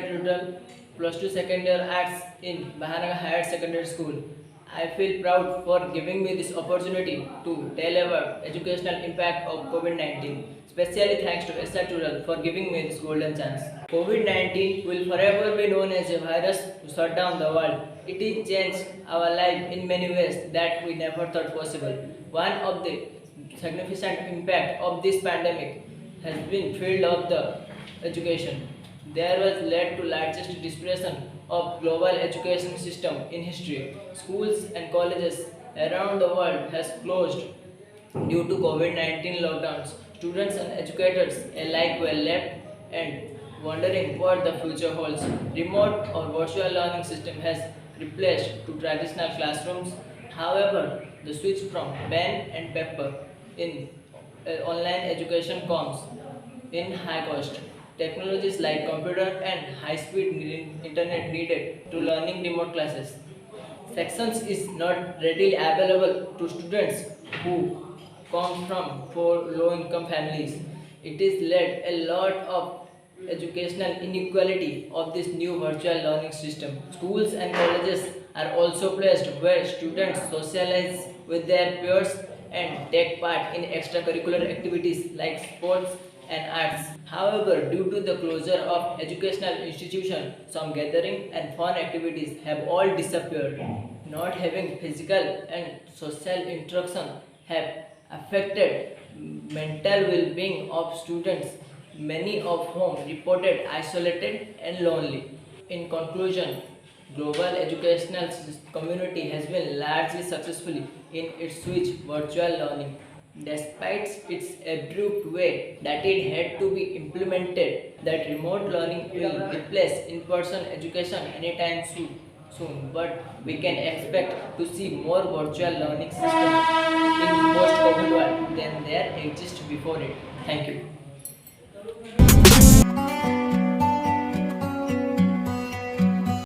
Graduate Rural Plus 2 Second Year Arts in Bahanaga Higher Secondary School. I feel proud for giving me this opportunity to tell about educational impact of COVID-19. Especially thanks to SR Rural for giving me this golden chance. COVID-19 will forever be known as a virus to shut down the world. It has changed our life in many ways that we never thought possible. One of the significant impact of this pandemic has been field of the education. There was led to largest disruption of global education system in history. Schools and colleges around the world has closed due to COVID-19 lockdowns. Students and educators alike were left and wondering what the future holds. Remote or virtual learning system has replaced to traditional classrooms. However, the switch from pen and paper in online education comes in high cost. Technologies like computer and high-speed internet needed to learning remote classes. Sections is not readily available to students who come from poor low-income families. It is led a lot of educational inequality of this new virtual learning system. Schools and colleges are also placed where students socialize with their peers and take part in extracurricular activities like sports and arts. However, due to the closure of educational institutions, some gathering and fun activities have all disappeared. Not having physical and social interaction have affected mental well-being of students, many of whom reported isolated and lonely. In conclusion, global educational community has been largely successful in its switch virtual learning. Despite its abrupt way that it had to be implemented, that remote learning will replace in-person education anytime soon. But we can expect to see more virtual learning systems in post-COVID world than there exist before it. Thank you.